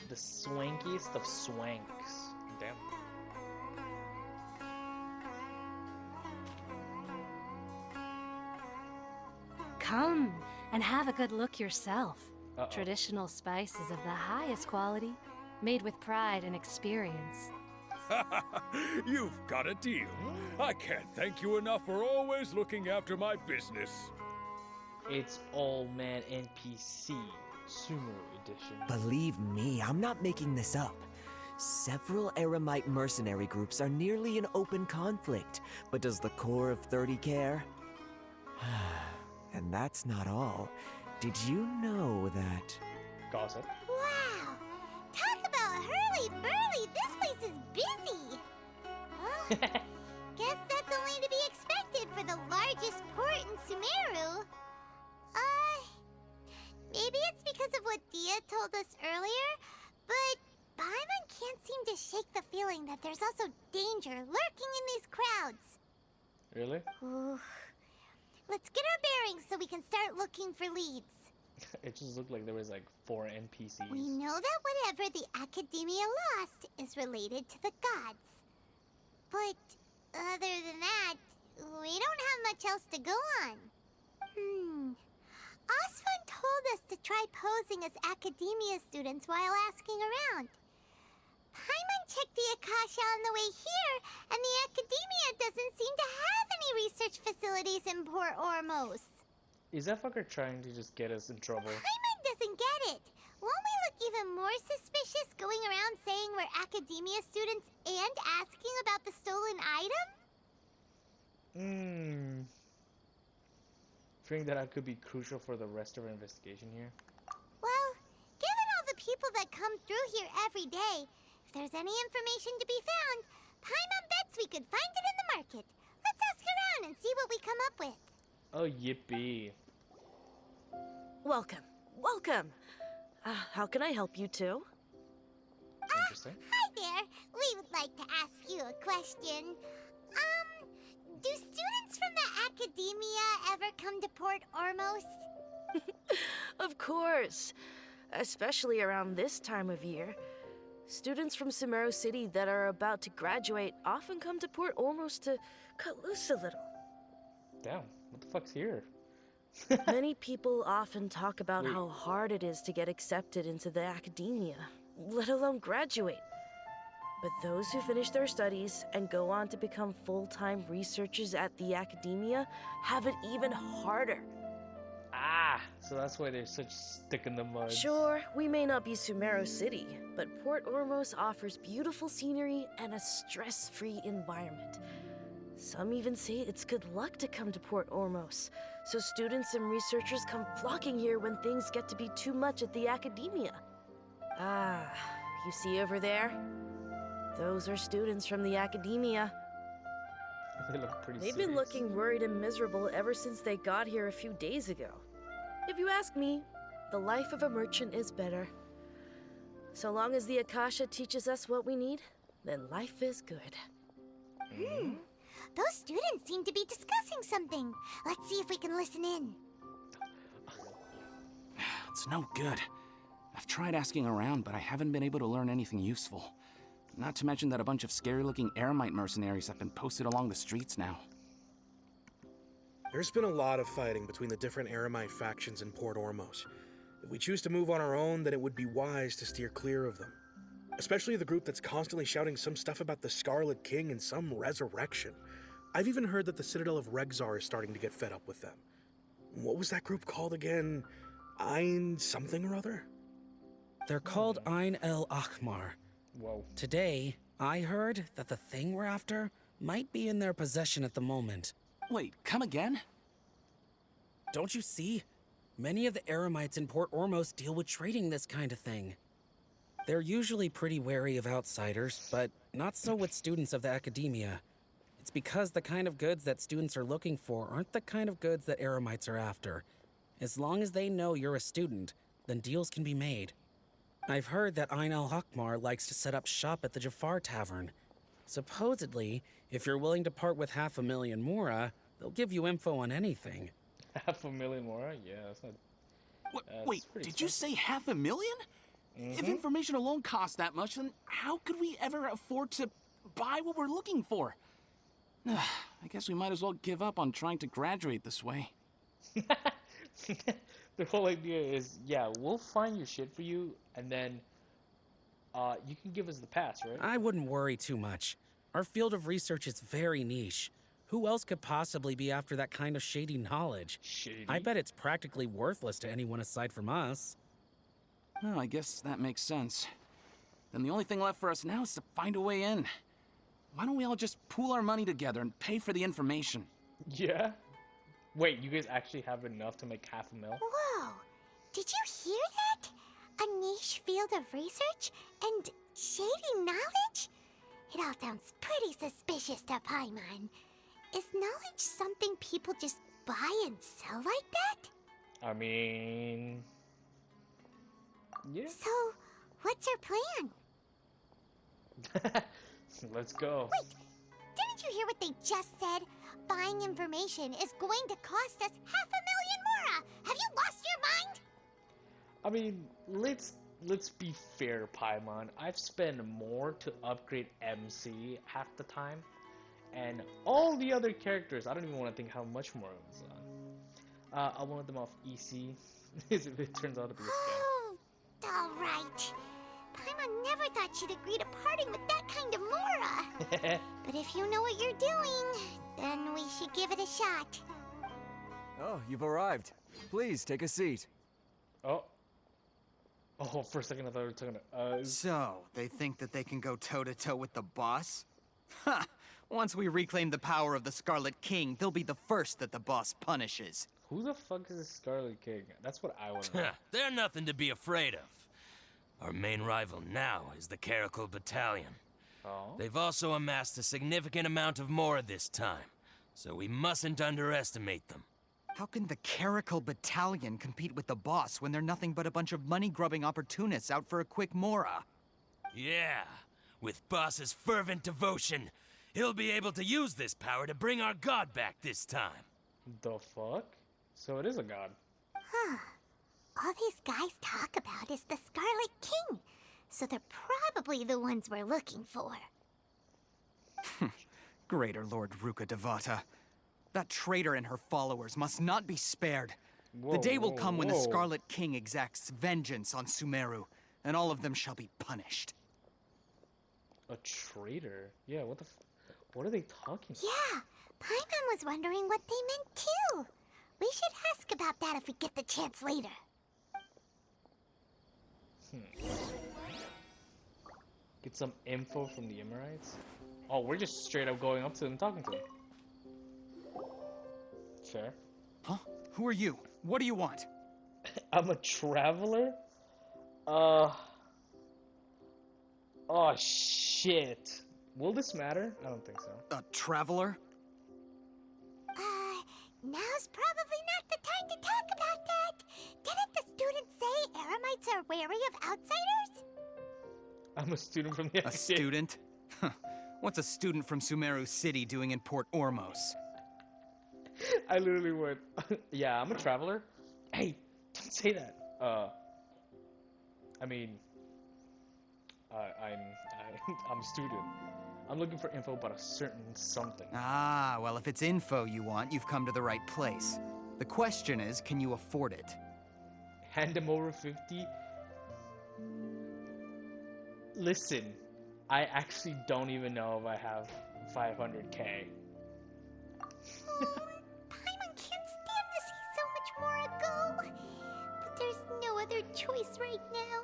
The swankiest of swanks. Damn. Come and have a good look yourself. Uh-oh. Traditional spices of the highest quality, made with pride and experience. You've got a deal. I can't thank you enough for always looking after my business. It's All Man NPC Sumeru edition. Believe me, I'm not making this up. Several Eremite mercenary groups are nearly in open conflict, but does the core of 30 care? And that's not all. Did you know that... Gossip. Wow! Talk about hurly-burly! This place is busy! Well, guess that's only to be expected for the largest port in Sumeru. Maybe it's because of what Dia told us earlier, but Paimon can't seem to shake the feeling that there's also danger lurking in these crowds. Really? Ooh. Let's get our bearings so we can start looking for leads. It just looked like there was like 4 NPCs. We know that whatever the Academia lost is related to the gods. But other than that, we don't have much else to go on. Osvan told us to try posing as Academia students while asking around. Paimon checked the Akasha on the way here, and the Academia doesn't seem to have any research facilities in Port Ormos. Is that fucker trying to just get us in trouble? Paimon doesn't get it. Won't we look even more suspicious going around saying we're Academia students and asking about the stolen item? Fearing that I could be crucial for the rest of our investigation here. Well, given all the people that come through here every day, if there's any information to be found, Paimon bets we could find it in the market. Let's ask around and see what we come up with. Oh, yippee. Welcome. Welcome. How can I help you two? Interesting. Hi there. We would like to ask you a question. Do students from the Academia ever come to Port Ormos? Of course. Especially around this time of year. Students from Sumeru City that are about to graduate often come to Port Ormos to cut loose a little. Damn, what the fuck's here? Many people often talk about how hard it is to get accepted into the Academia, let alone graduate. But those who finish their studies and go on to become full-time researchers at the Academia have it even harder. Ah, so that's why they're such stick in the mud. Sure, we may not be Sumeru City, but Port Ormos offers beautiful scenery and a stress-free environment. Some even say it's good luck to come to Port Ormos, so students and researchers come flocking here when things get to be too much at the Academia. Ah, you see over there? Those are students from the Academia. They look pretty They've serious. been looking worried and miserable ever since they got here a few days ago. If you ask me, the life of a merchant is better. So long as the Akasha teaches us what we need, then life is good. Those students seem to be discussing something. Let's see if we can listen in. It's no good. I've tried asking around, but I haven't been able to learn anything useful. Not to mention that a bunch of scary-looking Eremite mercenaries have been posted along the streets now. There's been a lot of fighting between the different Eremite factions in Port Ormos. If we choose to move on our own, then it would be wise to steer clear of them. Especially the group that's constantly shouting some stuff about the Scarlet King and some resurrection. I've even heard that the Citadel of Regzar is starting to get fed up with them. What was that group called again? Ein something or other? They're called Ein El Akhmar. Whoa. Today, I heard that the thing we're after might be in their possession at the moment. Wait, come again? Don't you see? Many of the Eremites in Port Ormos deal with trading this kind of thing. They're usually pretty wary of outsiders, but not so with students of the Academia. It's because the kind of goods that students are looking for aren't the kind of goods that Eremites are after. As long as they know you're a student, then deals can be made. I've heard that Ein al-Hakmar likes to set up shop at the Jafar Tavern. Supposedly, if you're willing to part with 500,000 Mora, they'll give you info on anything. 500,000 more? Yeah, that's not... Wait, pretty did you expensive. say 500,000? If information alone costs that much, then how could we ever afford to buy what we're looking for? I guess we might as well give up on trying to graduate this way. The whole idea is, yeah, we'll find your shit for you, and then you can give us the pass, right? I wouldn't worry too much. Our field of research is very niche. Who else could possibly be after that kind of shady knowledge? Shady? I bet it's practically worthless to anyone aside from us. Oh, I guess that makes sense. Then the only thing left for us now is to find a way in. Why don't we all just pool our money together and pay for the information? Yeah? Wait, you guys actually have enough to make $500,000? Whoa! Did you hear that? A niche field of research and shady knowledge? It all sounds pretty suspicious to Paimon. Is knowledge something people just buy and sell like that? I mean... yeah. So, what's our plan? Let's go. Wait, didn't you hear what they just said? Buying information is going to cost us 500,000 mora! Have you lost your mind? I mean, let's be fair, Paimon. I've spent more to upgrade MC half the time, and all the other characters, I don't even want to think how much more it was on. I wanted them off EC, if it turns out to be a scam. Oh, alright. Paimon never thought she'd agree to parting with that kind of mora. But if you know what you're doing, then we should give it a shot. Oh, you've arrived. Please, take a seat. Oh, for a second I thought we were talking to us. So, they think that they can go toe-to-toe with the boss? Ha! Once we reclaim the power of the Scarlet King, they'll be the first that the boss punishes. Who the fuck is the Scarlet King? That's what I want to know. They're nothing to be afraid of. Our main rival now is the Caracal Battalion. Oh? They've also amassed a significant amount of mora this time, so we mustn't underestimate them. How can the Caracal Battalion compete with the boss when they're nothing but a bunch of money-grubbing opportunists out for a quick mora? Yeah, with boss's fervent devotion, he'll be able to use this power to bring our god back this time. The fuck? So it is a god. Huh. All these guys talk about is the Scarlet King, so they're probably the ones we're looking for. Greater Lord Ruka Devata. That traitor and her followers must not be spared. Whoa, the day will whoa, come when the whoa. Scarlet King exacts vengeance on Sumeru, and all of them shall be punished. A traitor? Yeah, what are they talking about? Yeah, Paimon was wondering what they meant too. We should ask about that if we get the chance later. Get some info from the emrites? Oh, we're just straight up going up to them and talking to them. Fair. Huh? Who are you? What do you want? I'm a traveler? Oh, shit. Will this matter? I don't think so. A traveler? Now's probably not the time to talk about that. Didn't the students say Eremites are wary of outsiders? I'm a student from the A student? Huh. What's a student from Sumeru City doing in Port Ormos? I literally went, yeah, I'm a traveler. Hey, don't say that. I mean, I'm a student. I'm looking for info about a certain something. Ah, well, if it's info you want, you've come to the right place. The question is, can you afford it? Hand him over 50? Listen, I actually don't even know if I have 500k. Paimon can't stand to see so much more go. But there's no other choice right now.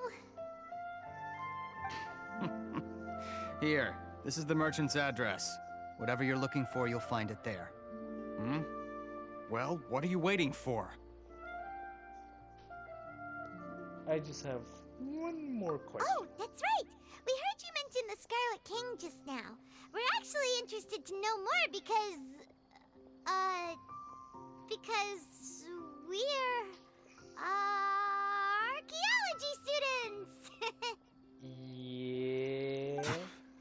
Here, this is the merchant's address. Whatever you're looking for, you'll find it there. Hmm? Well, what are you waiting for? I just have one more question. Oh, that's right. We heard you mention the Scarlet King just now. We're actually interested to know more because we're, archaeology students. Yeah.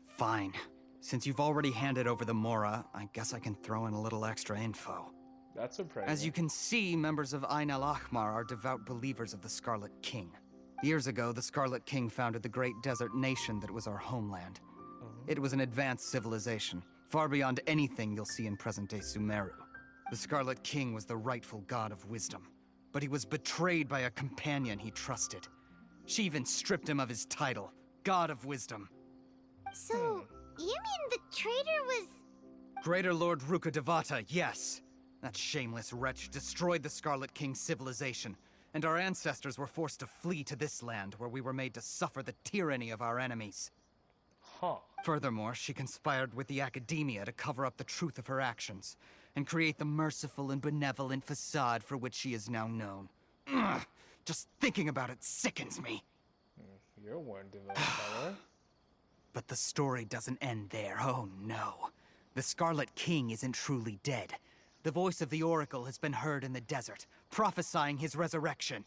Fine. Since you've already handed over the Mora, I guess I can throw in a little extra info. That's surprising. As you can see, members of Ain al-Ahmar are devout believers of the Scarlet King. Years ago, the Scarlet King founded the great desert nation that was our homeland. It was an advanced civilization, far beyond anything you'll see in present-day Sumeru. The Scarlet King was the rightful god of wisdom, but he was betrayed by a companion he trusted. She even stripped him of his title, God of Wisdom. So, you mean the traitor was... Greater Lord Rukkhadevata, yes. That shameless wretch destroyed the Scarlet King's civilization, and our ancestors were forced to flee to this land where we were made to suffer the tyranny of our enemies. Huh. Furthermore, she conspired with the Academia to cover up the truth of her actions, and create the merciful and benevolent facade for which she is now known. Ugh, just thinking about it sickens me. You're one devoted fella. But the story doesn't end there, oh no. The Scarlet King isn't truly dead. The voice of the Oracle has been heard in the desert, prophesying his resurrection.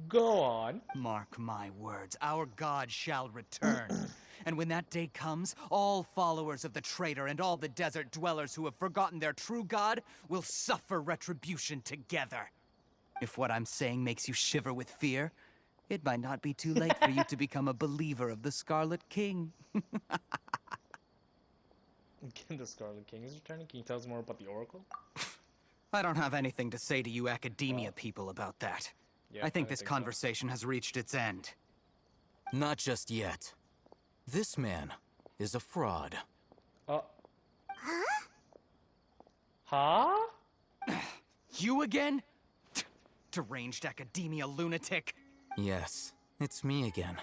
Go on. Mark my words, our god shall return. And when that day comes, all followers of the traitor and all the desert dwellers who have forgotten their true god will suffer retribution together. If what I'm saying makes you shiver with fear, it might not be too late for you to become a believer of the Scarlet King. The Scarlet King is returning. Can you tell us more about the Oracle? I don't have anything to say to you Academia people about that. Yeah, I think this so. conversation has reached its end. Not just yet. This man is a fraud. Huh? You again? Deranged Academia lunatic. Yes, it's me again.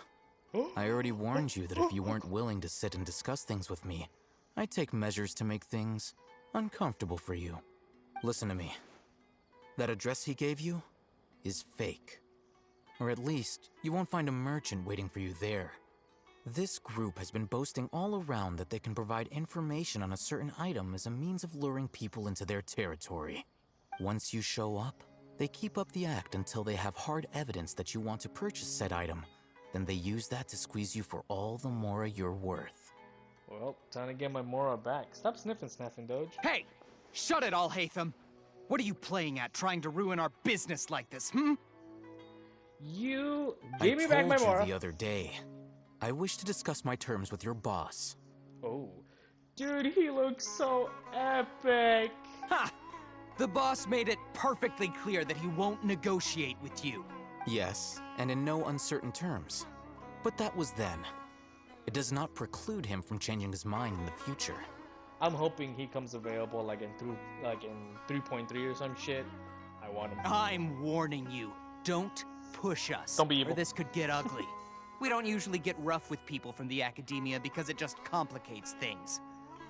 I already warned you that if you weren't willing to sit and discuss things with me, I'd take measures to make things uncomfortable for you. Listen to me. That address he gave you is fake. Or at least, you won't find a merchant waiting for you there. This group has been boasting all around that they can provide information on a certain item as a means of luring people into their territory. Once you show up, they keep up the act until they have hard evidence that you want to purchase said item. Then they use that to squeeze you for all the mora you're worth. Well, time to get my mora back. Stop sniffing, snaffing, Doge. Hey! Shut it, Alhatham! What are you playing at, trying to ruin our business like this, hmm? You gave me back my I told mora. you the other day. I wish to discuss my terms with your boss. Oh. Dude, he looks so epic. Ha! The boss made it perfectly clear that he won't negotiate with you. Yes, and in no uncertain terms. But that was then. It does not preclude him from changing his mind in the future. I'm hoping he comes available like in 3.3 or some shit. I want him. I'm warning you. Don't push us. Don't be evil. Or this could get ugly. We don't usually get rough with people from the Academia because it just complicates things.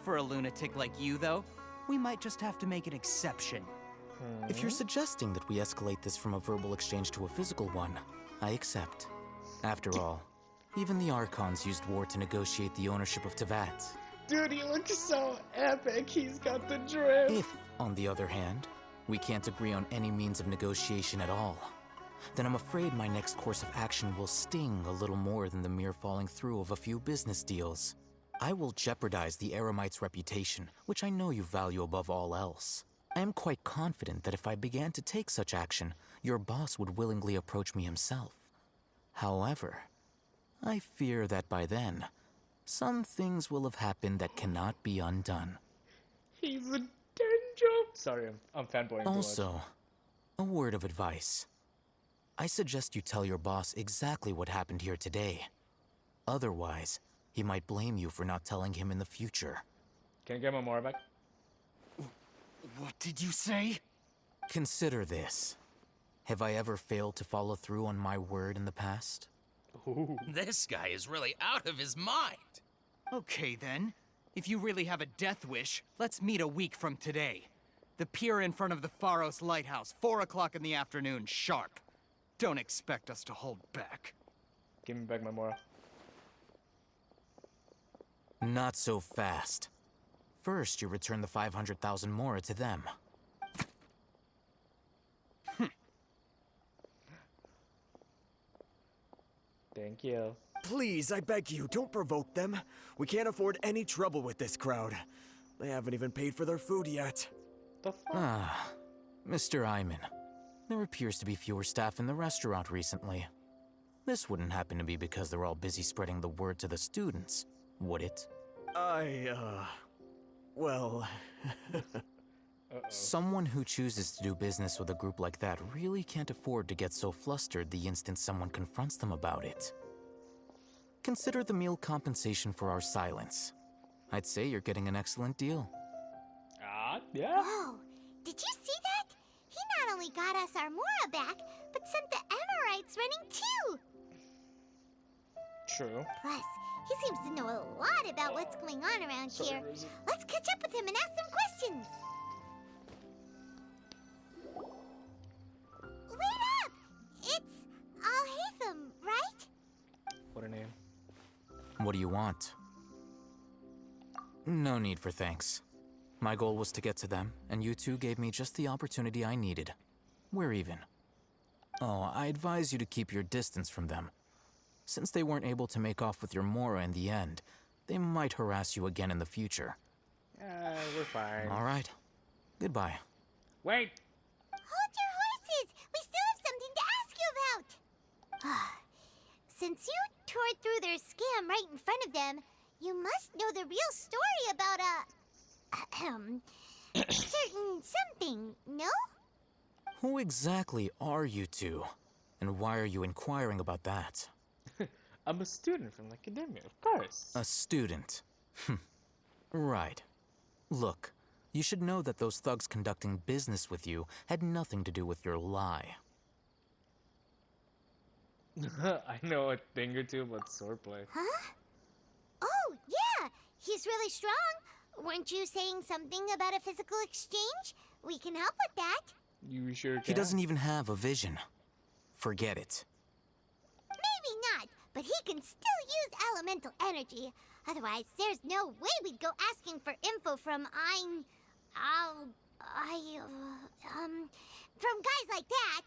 For a lunatic like you, though, we might just have to make an exception. If you're suggesting that we escalate this from a verbal exchange to a physical one, I accept. After all, even the Archons used war to negotiate the ownership of Tevat. Dude, he looks so epic. He's got the drip. If, on the other hand, we can't agree on any means of negotiation at all, then I'm afraid my next course of action will sting a little more than the mere falling through of a few business deals. I will jeopardize the Eremite's reputation, which I know you value above all else. I am quite confident that if I began to take such action, your boss would willingly approach me himself. However, I fear that by then, some things will have happened that cannot be undone. He's a Dendro. Sorry, I'm fanboying too much. Also, a word of advice. I suggest you tell your boss exactly what happened here today. Otherwise, he might blame you for not telling him in the future. Can I get my mora back? What did you say? Consider this. Have I ever failed to follow through on my word in the past? Ooh. This guy is really out of his mind. Okay then. If you really have a death wish, let's meet a week from today. The pier in front of the Pharos Lighthouse, 4 o'clock in the afternoon, sharp. Don't expect us to hold back. Give me back my mora. Not so fast. First, you return the 500,000 mora to them. Thank you. Please, I beg you, don't provoke them. We can't afford any trouble with this crowd. They haven't even paid for their food yet. The fuck? Ah, Mr. Iman. There appears to be fewer staff in the restaurant recently. This wouldn't happen to be because they're all busy spreading the word to the students, would it? Well... Someone who chooses to do business with a group like that really can't afford to get so flustered the instant someone confronts them about it. Consider the meal compensation for our silence. I'd say you're getting an excellent deal. Yeah. Whoa, did you see that? He not only got us our Mora back, but sent the emrites running too! True. Plus, he seems to know a lot about what's going on around here. Let's catch up with him and ask some questions! Wait up! It's Alhatham, right? What a name. What do you want? No need for thanks. My goal was to get to them, and you two gave me just the opportunity I needed. We're even. Oh, I advise you to keep your distance from them. Since they weren't able to make off with your Mora in the end, they might harass you again in the future. We're fine. All right. Goodbye. Wait! Hold your horses! We still have something to ask you about! Since you tore through their scam right in front of them, you must know the real story about certain something, no? Who exactly are you two? And why are you inquiring about that? I'm a student from academia, of course. A student. Right. Look, you should know that those thugs conducting business with you had nothing to do with your lie. I know a thing or two about swordplay. Huh? Oh, yeah! He's really strong! Weren't you saying something about a physical exchange? We can help with that. You sure can? He doesn't even have a vision. Forget it. Maybe not, but he can still use elemental energy. Otherwise, there's no way we'd go asking for info from from guys like that.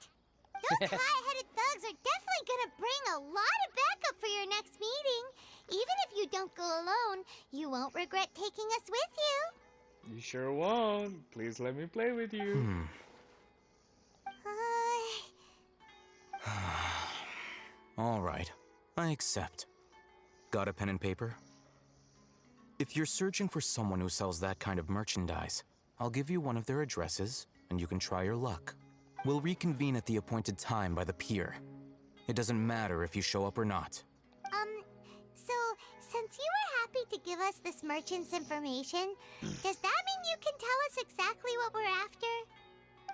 Those high-headed thugs are definitely gonna bring a lot of backup for your next meeting. Even if you don't go alone, you won't regret taking us with you. You sure won't. Please let me play with you. All right, I accept. Got a pen and paper? If you're searching for someone who sells that kind of merchandise, I'll give you one of their addresses, and you can try your luck. We'll reconvene at the appointed time by the pier. It doesn't matter if you show up or not. So, since you were happy to give us this merchant's information, does that mean you can tell us exactly what we're after?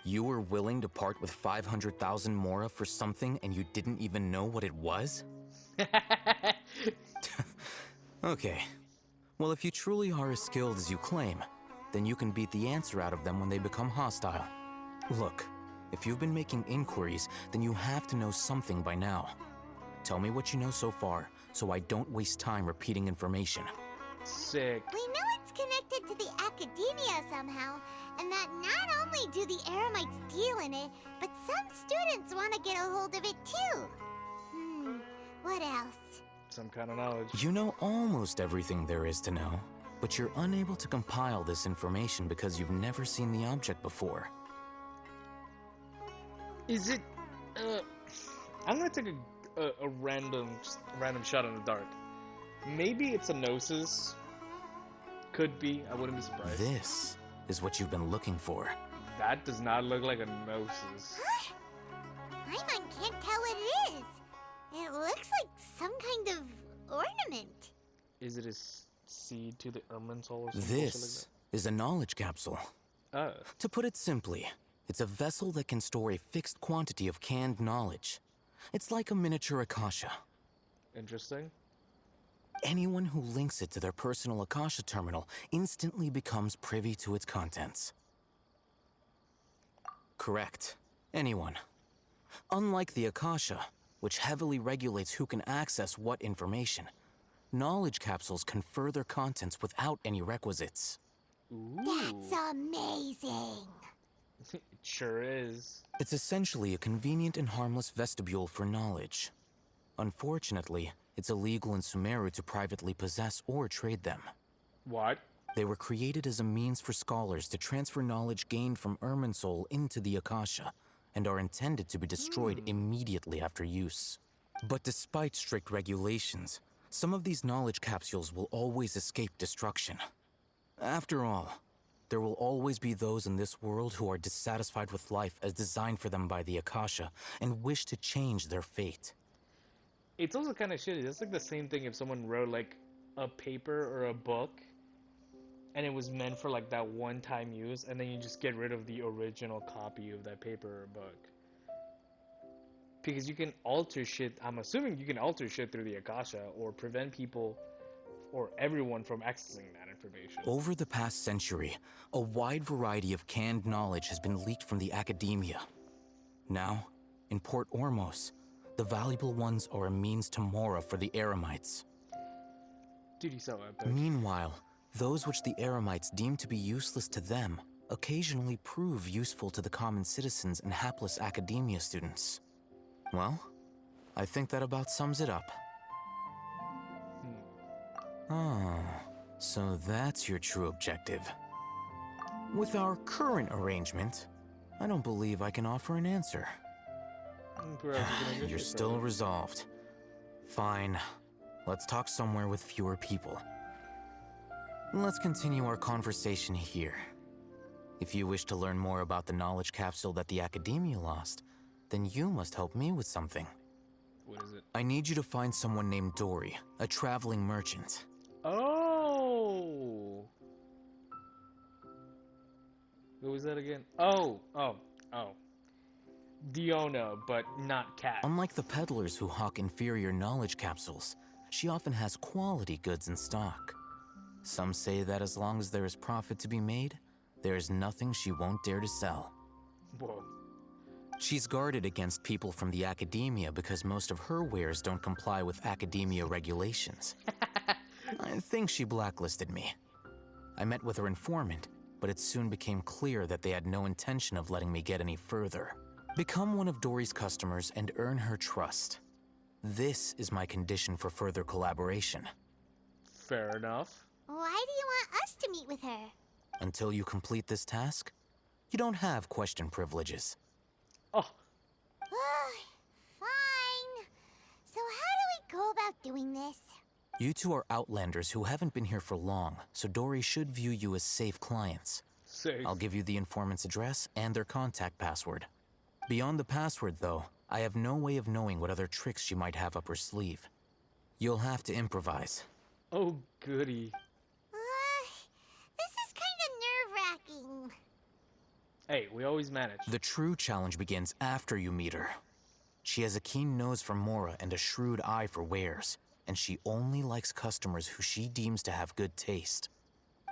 You were willing to part with 500,000 Mora for something and you didn't even know what it was? Okay. Well, if you truly are as skilled as you claim, then you can beat the answer out of them when they become hostile. Look, if you've been making inquiries, then you have to know something by now. Tell me what you know so far, so I don't waste time repeating information. Sick. We know it's connected to the academia somehow, and that not only do the eremites deal in it, but some students want to get a hold of it too. What else? Some kind of knowledge. You know almost everything there is to know, but you're unable to compile this information because you've never seen the object before. Is it, I'm gonna take a random shot in the dark. Maybe it's a gnosis. Could be, I wouldn't be surprised. This is what you've been looking for. That does not look like a gnosis. Huh? Paimon can't tell what it is. It looks like some kind of ornament. Is it a seed to the Ermin soul or something? This is a knowledge capsule. To put it simply, it's a vessel that can store a fixed quantity of canned knowledge. It's like a miniature Akasha. Interesting. Anyone who links it to their personal Akasha terminal instantly becomes privy to its contents. Correct. Anyone. Unlike the Akasha, which heavily regulates who can access what information, knowledge capsules confer their contents without any requisites. Ooh. That's amazing. It sure is. It's essentially a convenient and harmless vestibule for knowledge. Unfortunately, it's illegal in Sumeru to privately possess or trade them. What? They were created as a means for scholars to transfer knowledge gained from Irminsul into the Akasha, and are intended to be destroyed immediately after use. But despite strict regulations, some of these knowledge capsules will always escape destruction. After all, there will always be those in this world who are dissatisfied with life as designed for them by the Akasha and wish to change their fate. It's also kind of shitty. It's like the same thing if someone wrote like a paper or a book and it was meant for like that one-time use, and then you just get rid of the original copy of that paper or book. Because you can alter shit, I'm assuming you can alter shit through the Akasha or prevent people or everyone from accessing that information. Over the past century, a wide variety of canned knowledge has been leaked from the academia. Now, in Port Ormos, the valuable ones are a means to Mora for the Eremites. Dude, he's so epic. Meanwhile, those which the Eremites deem to be useless to them occasionally prove useful to the common citizens and hapless academia students. Well, I think that about sums it up. Ah, so that's your true objective. With our current arrangement, I don't believe I can offer an answer. You're still resolved. Fine. Let's talk somewhere with fewer people. Let's continue our conversation here. If you wish to learn more about the knowledge capsule that the Academia lost, then you must help me with something. What is it? I need you to find someone named Dory, a traveling merchant. Oh! Who was that again? Oh. Diona, but not Cat. Unlike the peddlers who hawk inferior knowledge capsules, she often has quality goods in stock. Some say that as long as there is profit to be made, there is nothing she won't dare to sell. Whoa. She's guarded against people from the academia because most of her wares don't comply with academia regulations. I think she blacklisted me. I met with her informant, but it soon became clear that they had no intention of letting me get any further. Become one of Dory's customers and earn her trust. This is my condition for further collaboration. Fair enough. Why do you want us to meet with her? Until you complete this task, you don't have question privileges. Oh. Fine. So how do we go about doing this? You two are outlanders who haven't been here for long, so Dory should view you as safe clients. Safe. I'll give you the informant's address and their contact password. Beyond the password, though, I have no way of knowing what other tricks she might have up her sleeve. You'll have to improvise. Oh, goody. This is kind of nerve-wracking. Hey, we always manage. The true challenge begins after you meet her. She has a keen nose for Mora and a shrewd eye for wares, and she only likes customers who she deems to have good taste.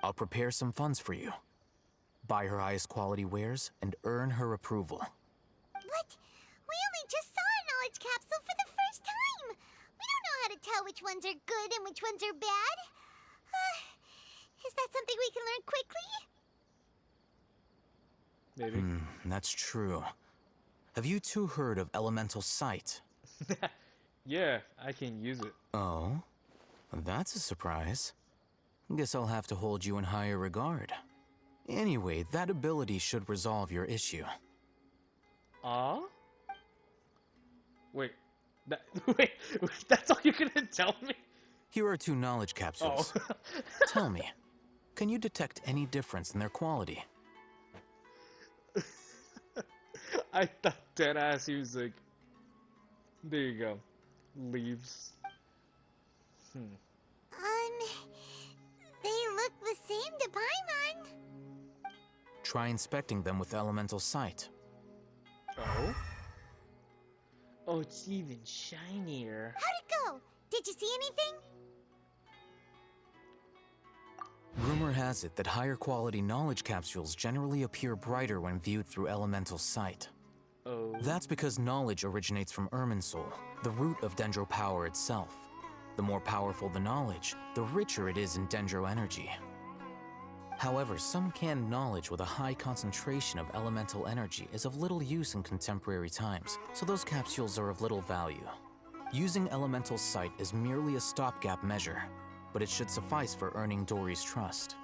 I'll prepare some funds for you. Buy her highest quality wares and earn her approval. But we only just saw a knowledge capsule for the first time. We don't know how to tell which ones are good and which ones are bad. Is that something we can learn quickly? Maybe. That's true. Have you two heard of elemental sight? Yeah, I can use it. Oh? That's a surprise. Guess I'll have to hold you in higher regard. Anyway, that ability should resolve your issue. Wait, wait, that's all you're gonna tell me? Here are 2 knowledge capsules. Oh. Tell me, can you detect any difference in their quality? I thought deadass he was like, there you go, leaves. They look the same to Paimon. Try inspecting them with elemental sight. Oh? Oh, it's even shinier. How'd it go? Did you see anything? Rumor has it that higher quality knowledge capsules generally appear brighter when viewed through elemental sight. Oh. That's because knowledge originates from Irminsul, the root of Dendro power itself. The more powerful the knowledge, the richer it is in Dendro energy. However, some canned knowledge with a high concentration of elemental energy is of little use in contemporary times, so those capsules are of little value. Using elemental sight is merely a stopgap measure, but it should suffice for earning Dory's trust.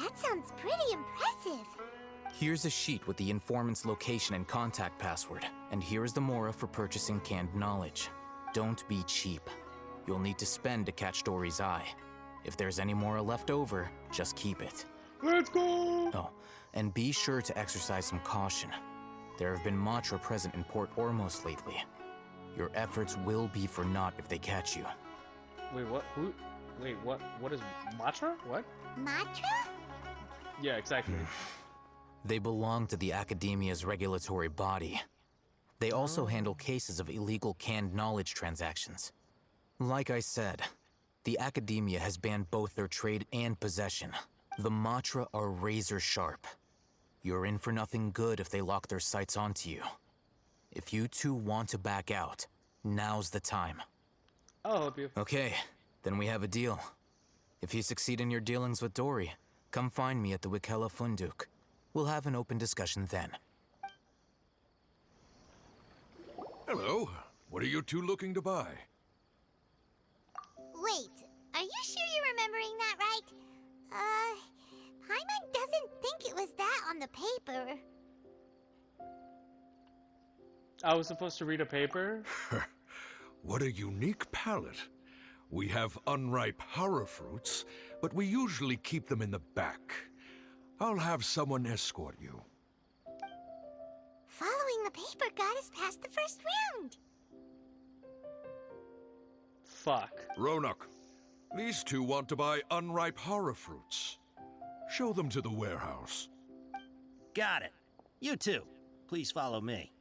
That sounds pretty impressive. Here's a sheet with the informant's location and contact password, and here is the Mora for purchasing canned knowledge. don't be cheap. You'll need to spend to catch Dory's eye. If there's any more left over, just keep it. Let's go! Oh, and be sure to exercise some caution. There have been Matra present in Port Ormos lately. Your efforts will be for naught if they catch you. Wait, what? Who? Wait, what? What is Matra? What? Matra? Yeah, exactly. They belong to the Academia's regulatory body. They also handle cases of illegal canned knowledge transactions. Like I said, the Academia has banned both their trade and possession. The Matra are razor sharp. You're in for nothing good if they lock their sights onto you. If you two want to back out, now's the time. I'll help you. Okay, then we have a deal. If you succeed in your dealings with Dory, come find me at the Wikela Funduk. We'll have an open discussion then. Hello. What are you two looking to buy? Wait, are you sure you're remembering that right? Paimon doesn't think it was that on the paper. I was supposed to read a paper? What a unique palate. We have unripe hara fruits, but we usually keep them in the back. I'll have someone escort you. Following the paper got us past the first round. Fuck. Ronak, these two want to buy unripe hara fruits. Show them to the warehouse. Got it. You two, please follow me.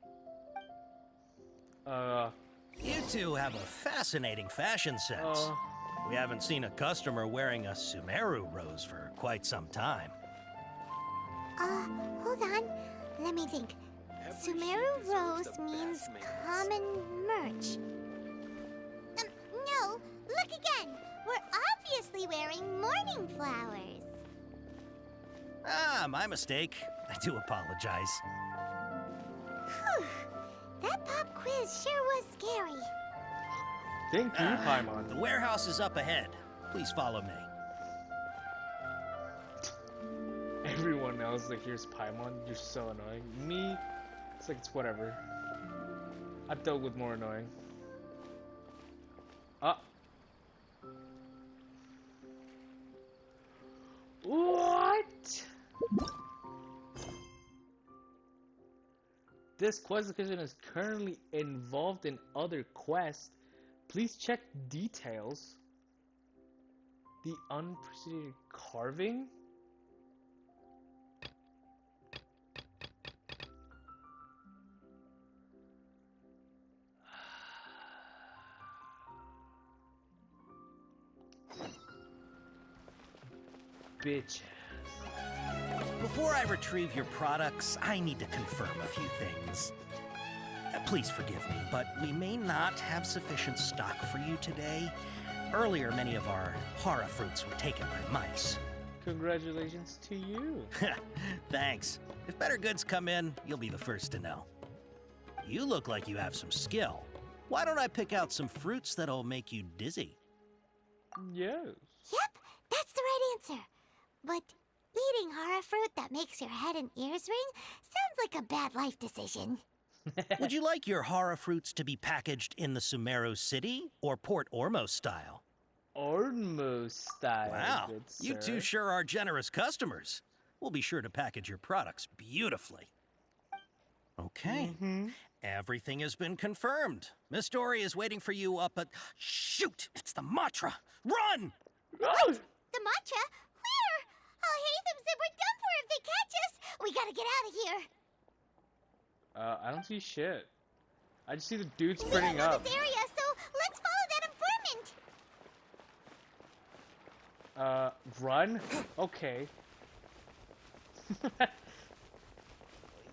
You two have a fascinating fashion sense. We haven't seen a customer wearing a Sumeru rose for quite some time. Hold on. Let me think. Sumeru rose means common merch. No, look again. We're obviously wearing morning flowers. Ah, my mistake. I do apologize. Whew. That pop quiz sure was scary. Thank you, Paimon. The warehouse is up ahead. Please follow me. Everyone else that hears Paimon, you're so annoying. Me, it's like it's whatever. I've dealt with more annoying. What? This quest location is currently involved in other quests. Please check details. The unprecedented carving? Bitch. Before I retrieve your products, I need to confirm a few things. Please forgive me, but we may not have sufficient stock for you today. Earlier, many of our hara fruits were taken by mice. Congratulations to you. Thanks. If better goods come in, you'll be the first to know. You look like you have some skill. Why don't I pick out some fruits that'll make you dizzy? Yes. Yep, that's the right answer. But eating hara fruit that makes your head and ears ring sounds like a bad life decision. Would you like your hara fruits to be packaged in the Sumeru City or Port Ormos style? Ormos style. Wow, good you sir. two sure are generous customers. We'll be sure to package your products beautifully. Okay, everything has been confirmed. Miss Dory is waiting for you up at... Shoot, it's the Matra! Run! What? The Matra? Where? Alhatham said we're done for if they catch us. We gotta get out of here. I don't see shit. I just see the dude sprinting up. This area, so let's follow that informant. Run? Okay.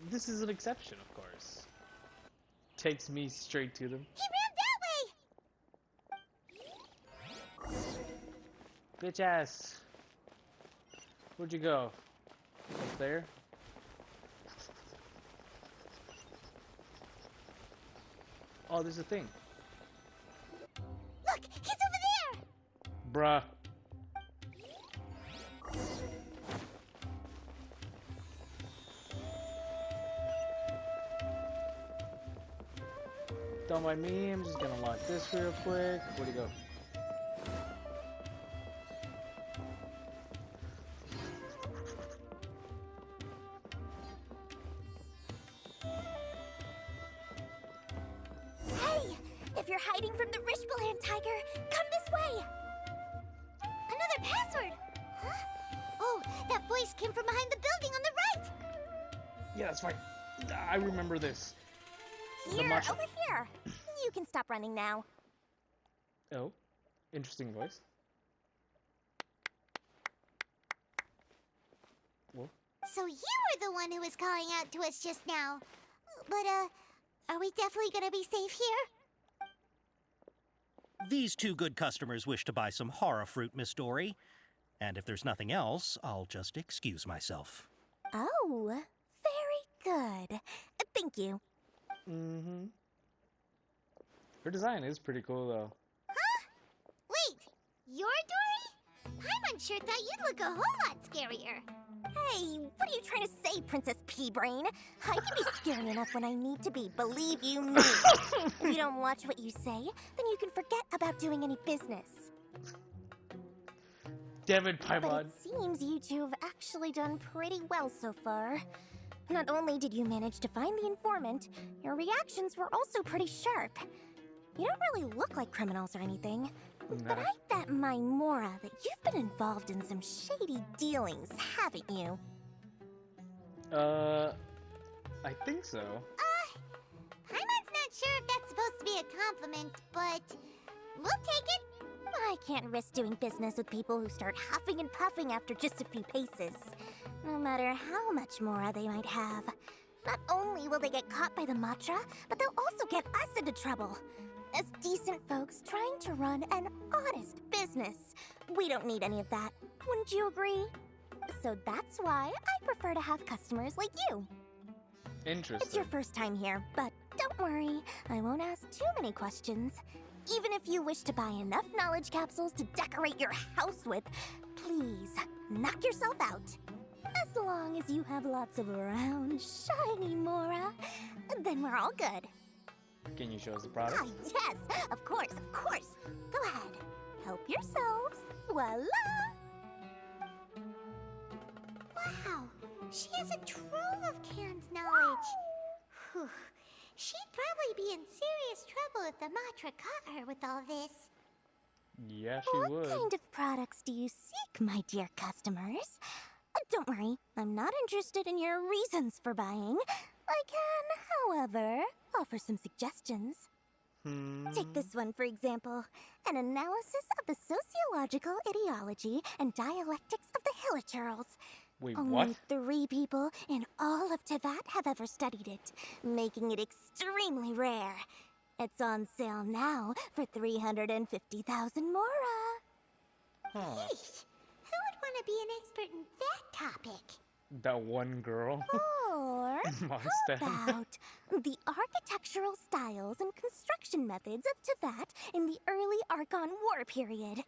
This is an exception, of course. Takes me straight to them. He ran that way! Bitch ass. Where'd you go? Up there? Oh, there's a thing. Look, he's over there! Bruh. Don't mind me, I'm just gonna lock this real quick. Where'd he go? Hey! If you're hiding from the Rishbaland tiger, come this way! Another password! Huh? Oh, that voice came from behind the building on the right! Yeah, that's right. I remember this. Here, over here! You can stop running now. Oh, interesting voice. Whoa. So you were the one who was calling out to us just now. But, are we definitely gonna be safe here? These two good customers wish to buy some horror fruit, Miss Dory. And if there's nothing else, I'll just excuse myself. Oh, very good. Thank you. Mm-hmm. Her design is pretty cool, though. Huh? Wait, you're Dory? Paimon sure thought you'd look a whole lot scarier. Hey, what are you trying to say, Princess Pea-Brain? I can be scary enough when I need to be, believe you me. If you don't watch what you say, then you can forget about doing any business. Damn it, But Paimon. it seems you two have actually done pretty well so far. Not only did you manage to find the informant, your reactions were also pretty sharp. You don't really look like criminals or anything, but I bet my Mora that you've been involved in some shady dealings, haven't you? I think so. Paimon's not sure if that's supposed to be a compliment, but we'll take it. I can't risk doing business with people who start huffing and puffing after just a few paces, no matter how much Mora they might have. Not only will they get caught by the Matra, but they'll also get us into trouble. As decent folks trying to run an honest business, we don't need any of that. Wouldn't you agree? So that's why I prefer to have customers like you. Interesting. It's your first time here, but don't worry, I won't ask too many questions. Even if you wish to buy enough knowledge capsules to decorate your house with, please knock yourself out. As long as you have lots of round, shiny Mora, then we're all good. Can you show us the product? Ah, yes, of course, of course. Go ahead, help yourselves. Voila! Wow, she has a trove of canned knowledge. Whew. She'd probably be in serious trouble if the Matra caught her with all this. Yeah, she would. What kind of products do you seek, my dear customers? Don't worry, I'm not interested in your reasons for buying. I can, however, offer some suggestions. Take this one, for example. An analysis of the sociological ideology and dialectics of the Hilichurls. Wait, Only what? 3 people in all of Teyvat have ever studied it, making it extremely rare. It's on sale now for 350,000 Mora. Huh. Yeesh. Who would want to be an expert in that topic? That one girl. Or Mondstadt. how about the architectural styles and construction methods of Teyvat in the early Archon War period?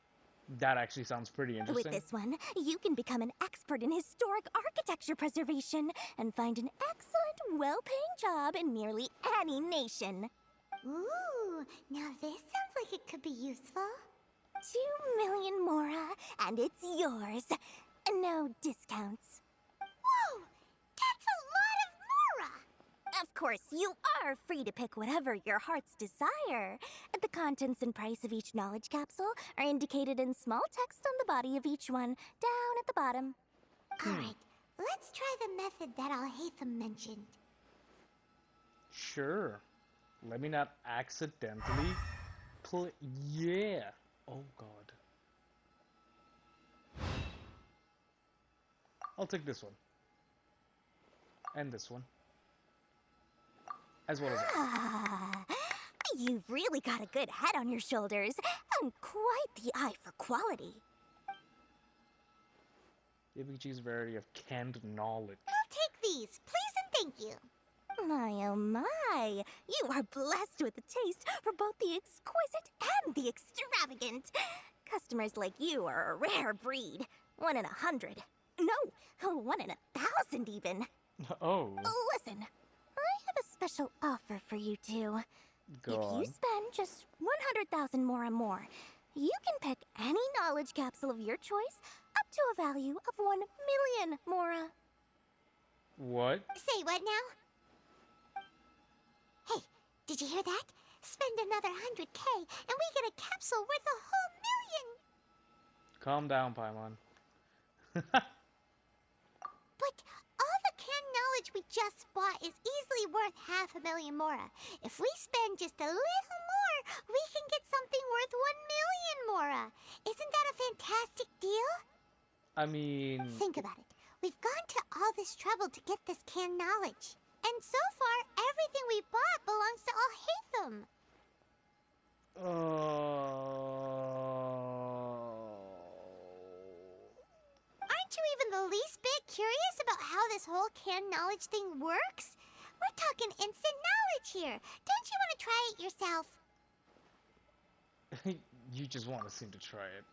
That actually sounds pretty interesting. With this one, you can become an expert in historic architecture preservation and find an excellent, well-paying job in nearly any nation. Ooh, now this sounds like it could be useful. 2 million Mora, and it's yours. No discounts. Whoa! That's a lot of Mora! Of course, you are free to pick whatever your heart's desire. The contents and price of each knowledge capsule are indicated in small text on the body of each one, down at the bottom. Alright, let's try the method that Alhatham mentioned. Sure. Let me not accidentally yeah. Oh god. I'll take this one. And this one. As well as that. Ah, you've really got a good head on your shoulders, and quite the eye for quality. If we choose a variety of canned knowledge. I'll take these, please and thank you. My oh my, you are blessed with a taste for both the exquisite and the extravagant. Customers like you are a rare breed. 1 in 100. No, 1 in 1,000 even. Oh. Listen, I have a special offer for you two. Go If on. you spend just 100,000 mora more, you can pick any knowledge capsule of your choice up to a value of 1 million mora. What? Say what now? Hey, did you hear that? Spend another 100K and we get a capsule worth a whole million! Calm down, Paimon. But all the canned knowledge we just bought is easily worth 500,000 mora. If we spend just a little more, we can get something worth 1 million mora. Isn't that a fantastic deal? I mean... Think about it. We've gone to all this trouble to get this canned knowledge. And so far, everything we bought belongs to Alhatham. Aren't you even the least bit curious about how this whole canned knowledge thing works? We're talking instant knowledge here. Don't you want to try it yourself? You just want to seem to try it.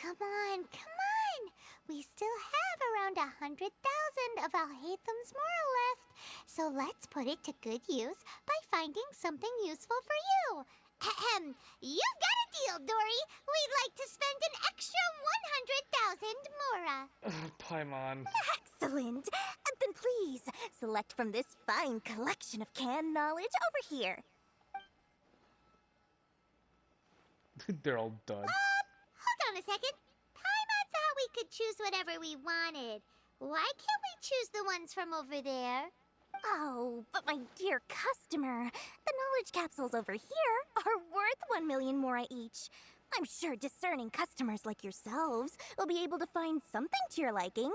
Come on, come on. We still have around 100,000 of Alhatham's moral left. So let's put it to good use by finding something useful for you. Ahem. You've got a deal, Dory. We'd like to spend an extra 100,000 mora. Paimon. Excellent! Then please, select from this fine collection of canned knowledge over here. They're all duds. Hold on a second. Paimon thought we could choose whatever we wanted. Why can't we choose the ones from over there? Oh, but my dear customer, the knowledge capsules over here are worth 1 million mora each. I'm sure discerning customers like yourselves will be able to find something to your liking.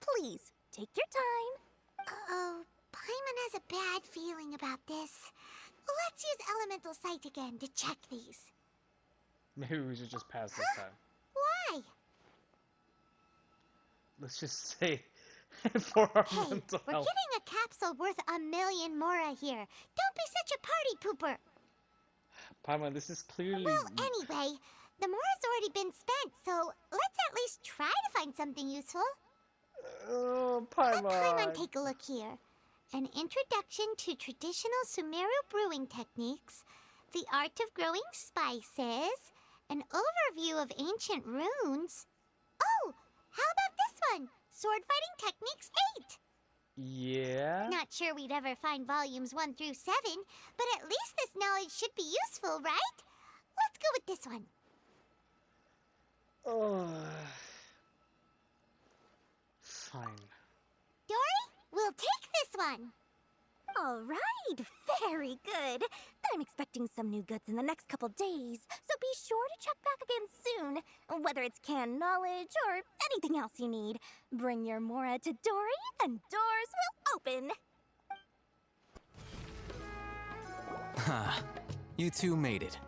Please, take your time. Uh-oh, Paimon has a bad feeling about this. Let's use Elemental Sight again to check these. Maybe we should just pass this time. Why? Let's just say for our Hey, mental we're health. getting a capsule worth 1 million mora here. Don't be such a party pooper. Paimon, this is clearly... Well, anyway, the mora's already been spent, so let's at least try to find something useful. Oh, Let Paimon. Paimon take a look here. An introduction to traditional Sumeru brewing techniques, the art of growing spices, an overview of ancient runes. Oh, how about this one? Sword Fighting Techniques 8. Yeah? Not sure we'd ever find volumes 1 through 7, but at least this knowledge should be useful, right? Let's go with this one. Oh. Fine. Dory, we'll take this one. All right, very good. I'm expecting some new goods in the next couple days, so be sure to check back again soon. Whether it's canned knowledge or anything else you need, bring your mora to Dory and doors will open. Ha, you two made it.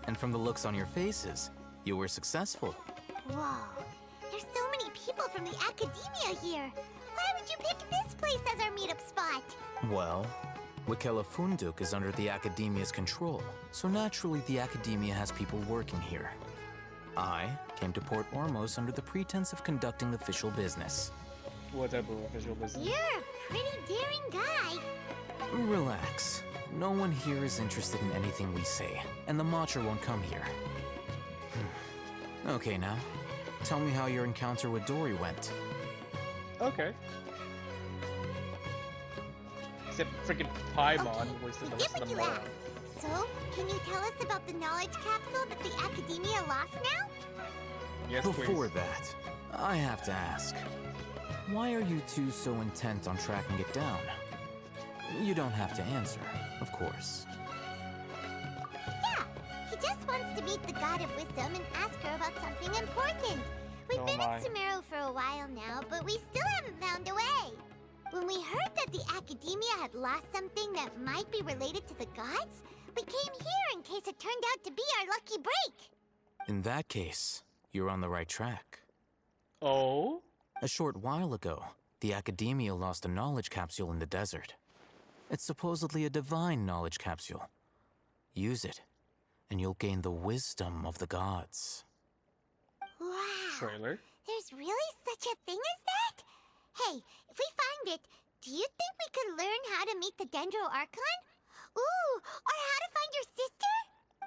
And from the looks on your faces, you were successful. Whoa, there's so many people from the academia here. Why would you pick this place as our meetup spot? Well, Wikela Funduk is under the Academia's control, so naturally the Academia has people working here. I came to Port Ormos under the pretense of conducting official business. What type of official business? You're a pretty daring guy. Relax. No one here is interested in anything we say, and the Matcha won't come here. Okay, now, tell me how your encounter with Dory went. Okay. Except freaking Paimon wasted the rest of the morning. So, can you tell us about the knowledge capsule that the academia lost now? Yes, Before please. that, I have to ask, why are you two so intent on tracking it down? You don't have to answer, of course. Yeah, he just wants to meet the God of Wisdom and ask her about something important. We've Oh been my. in Sumeru for a while now, but we still haven't found a way. When we heard that the academia had lost something that might be related to the gods, we came here in case it turned out to be our lucky break. In that case, you're on the right track. Oh? A short while ago, the Academia lost a knowledge capsule in the desert. It's supposedly a divine knowledge capsule. Use it, and you'll gain the wisdom of the gods. Wow. Trailer? There's really such a thing as that? Hey, if we find it, do you think we could learn how to meet the Dendro Archon? Ooh, or how to find your sister?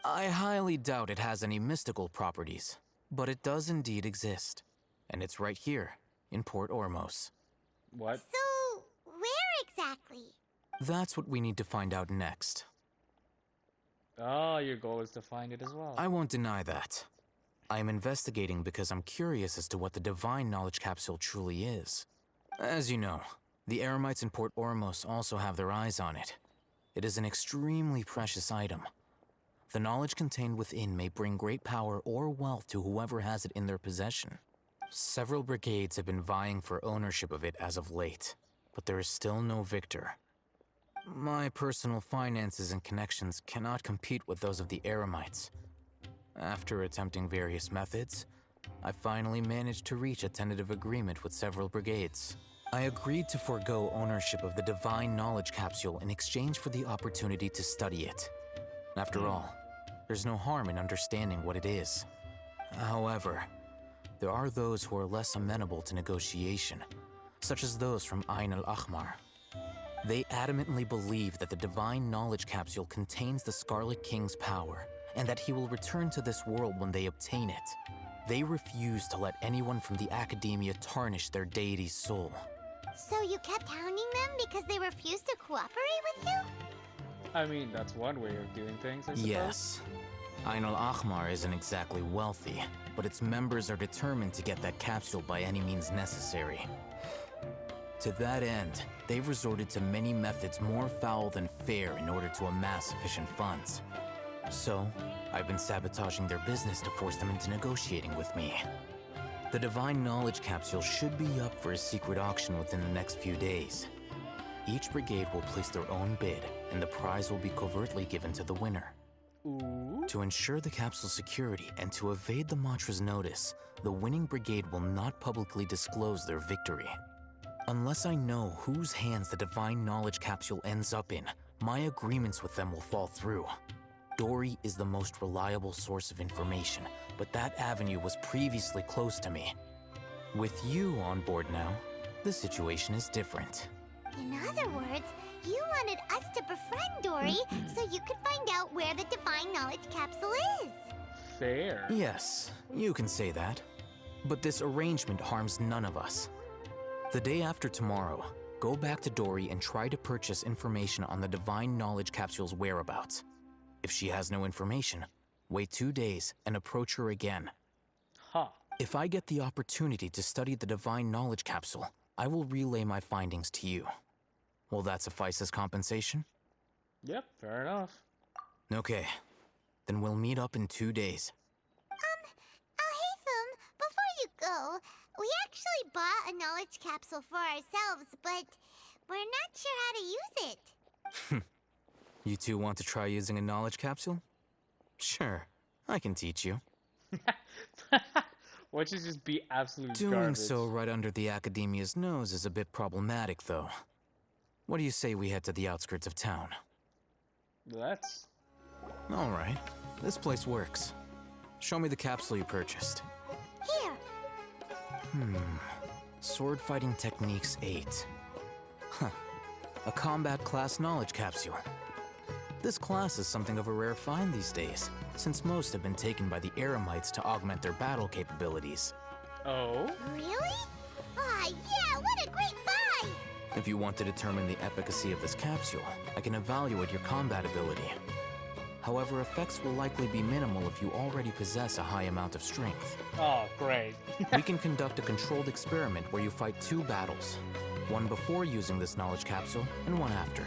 I highly doubt it has any mystical properties, but it does indeed exist. And it's right here, in Port Ormos. What? So, where exactly? That's what we need to find out next. Oh, your goal is to find it as well. I won't deny that. I am investigating because I'm curious as to what the Divine Knowledge Capsule truly is. As you know, the Eremites in Port Ormos also have their eyes on it. It is an extremely precious item. The knowledge contained within may bring great power or wealth to whoever has it in their possession. Several brigades have been vying for ownership of it as of late, but there is still no victor. My personal finances and connections cannot compete with those of the Eremites. After attempting various methods, I finally managed to reach a tentative agreement with several brigades. I agreed to forego ownership of the Divine Knowledge Capsule in exchange for the opportunity to study it. After all, there's no harm in understanding what it is. However, there are those who are less amenable to negotiation, such as those from Ain al-Ahmar. They adamantly believe that the Divine Knowledge Capsule contains the Scarlet King's power, and that he will return to this world when they obtain it. They refuse to let anyone from the Academia tarnish their deity's soul. So you kept hounding them because they refused to cooperate with you? I mean, that's one way of doing things, I suppose. Yes. Ain al-Ahmar isn't exactly wealthy, but its members are determined to get that capsule by any means necessary. To that end, they've resorted to many methods more foul than fair in order to amass sufficient funds. So, I've been sabotaging their business to force them into negotiating with me. The Divine Knowledge Capsule should be up for a secret auction within the next few days. Each brigade will place their own bid, and the prize will be covertly given to the winner. Ooh. To ensure the capsule's security and to evade the Matra's notice, the winning brigade will not publicly disclose their victory. Unless I know whose hands the Divine Knowledge Capsule ends up in, my agreements with them will fall through. Dory is the most reliable source of information, but that avenue was previously closed to me. With you on board now, the situation is different. In other words, you wanted us to befriend Dory so you could find out where the Divine Knowledge Capsule is. Fair. Yes, you can say that. But this arrangement harms none of us. The day after tomorrow, go back to Dory and try to purchase information on the Divine Knowledge Capsule's whereabouts. If she has no information, wait 2 days and approach her again. Huh. If I get the opportunity to study the Divine Knowledge Capsule, I will relay my findings to you. Will that suffice as compensation? Yep, fair enough. Okay, then we'll meet up in 2 days. Alhatham, before you go, we actually bought a knowledge capsule for ourselves, but we're not sure how to use it. You two want to try using a knowledge capsule? Sure, I can teach you. What should just be absolute Doing garbage. so right under the Academia's nose is a bit problematic, though. What do you say we head to the outskirts of town? Let's. All right, this place works. Show me the capsule you purchased. Here. Sword Fighting Techniques 8. Huh. A combat class knowledge capsule. This class is something of a rare find these days, since most have been taken by the Eremites to augment their battle capabilities. Oh? Really? Ah, yeah, what a great buy! If you want to determine the efficacy of this capsule, I can evaluate your combat ability. However, effects will likely be minimal if you already possess a high amount of strength. Oh, great. We can conduct a controlled experiment where you fight 2 battles. One before using this knowledge capsule, and one after.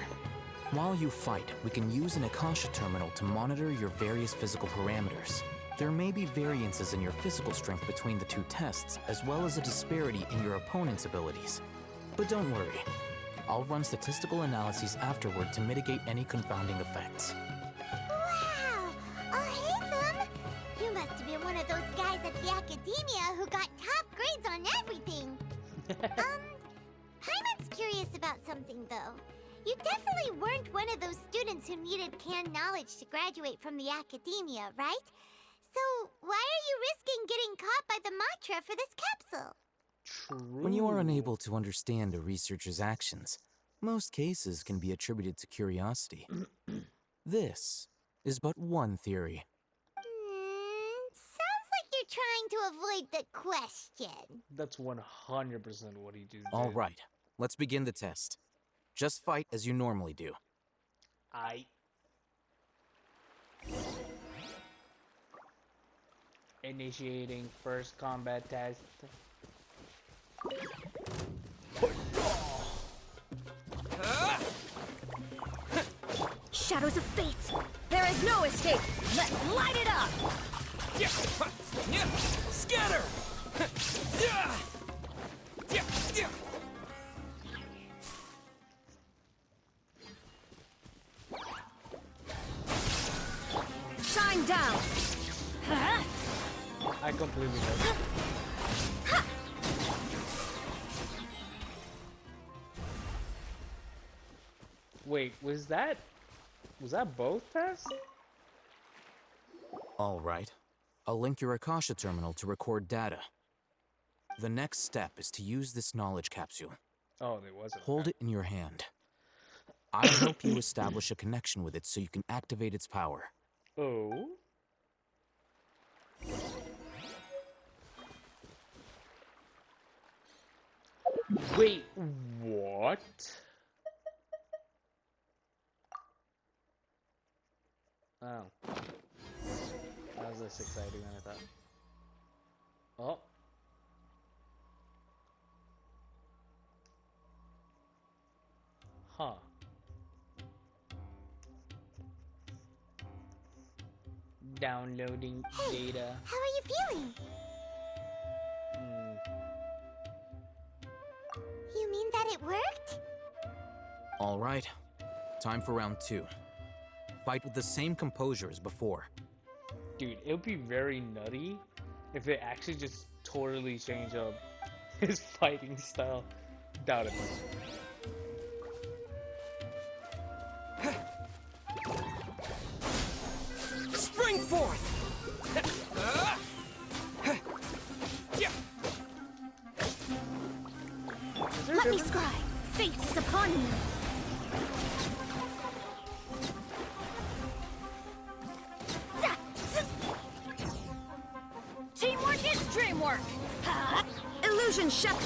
While you fight, we can use an Akasha terminal to monitor your various physical parameters. There may be variances in your physical strength between the 2 tests, as well as a disparity in your opponent's abilities. But don't worry. I'll run statistical analyses afterward to mitigate any confounding effects. Wow! Alhatham! You must have been one of those guys at the Academia who got top grades on everything. Paimon's curious about something, though. You definitely weren't one of those students who needed canned knowledge to graduate from the Academia, right? So, why are you risking getting caught by the Matra for this capsule? True. When you are unable to understand a researcher's actions, most cases can be attributed to curiosity. This is but one theory. Sounds like you're trying to avoid the question. That's 100% what he just All did. right, let's begin the test. Just fight as you normally do. Initiating first combat test. Shadows of fate! There is no escape! Let's light it up! Scatter! Shine down! I completely know. Wait, was that both tests? All right. I'll link your Akasha terminal to record data. The next step is to use this knowledge capsule. Oh, there wasn't. Hold it in your hand. I'll help you establish a connection with it so you can activate its power. Oh? Wait, what? Oh. That was less exciting than I thought. Oh. Huh. Downloading data. How are you feeling? You mean that it worked? All right. Time for round 2. Fight with the same composure as before. Dude, it would be very nutty if it actually just totally changed up his fighting style. Doubt it. Spring forth! Let me scry! Fate is upon you! Teamwork is dreamwork! Illusion shut!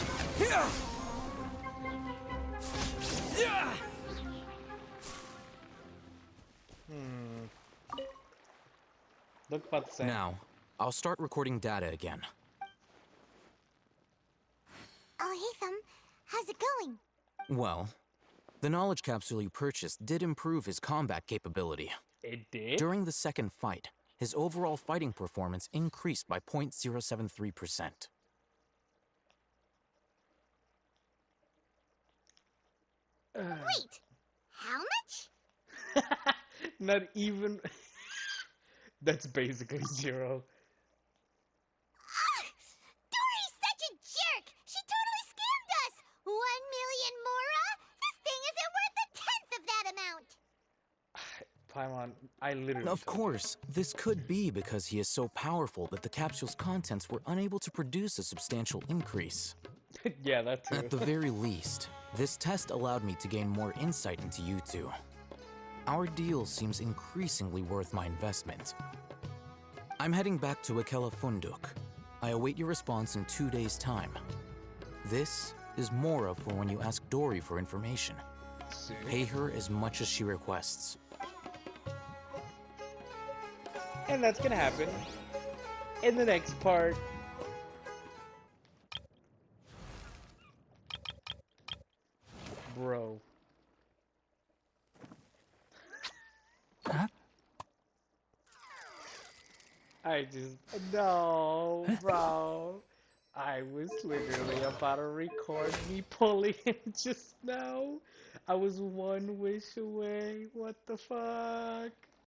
Look about the same. Now, I'll start recording data again. Alhatham, how's it going? Well, the knowledge capsule you purchased did improve his combat capability. It did? During the second fight, his overall fighting performance increased by 0.073%. Wait, how much? Not even. That's basically 0. Dory's such a jerk! She totally scammed us! 1 million mora? This thing isn't worth a tenth of that amount! Paimon, I literally. Of course, this could be because he is so powerful that the capsule's contents were unable to produce a substantial increase. Yeah, that too. At the very least, this test allowed me to gain more insight into you two. Our deal seems increasingly worth my investment. I'm heading back to Akela Funduk. I await your response in 2 days' time. This is Mora for when you ask Dory for information. Pay her as much as she requests. And that's gonna happen in the next part. Bro. Huh? No, bro. I was literally about to record me pulling him just now. I was one wish away. What the fuck?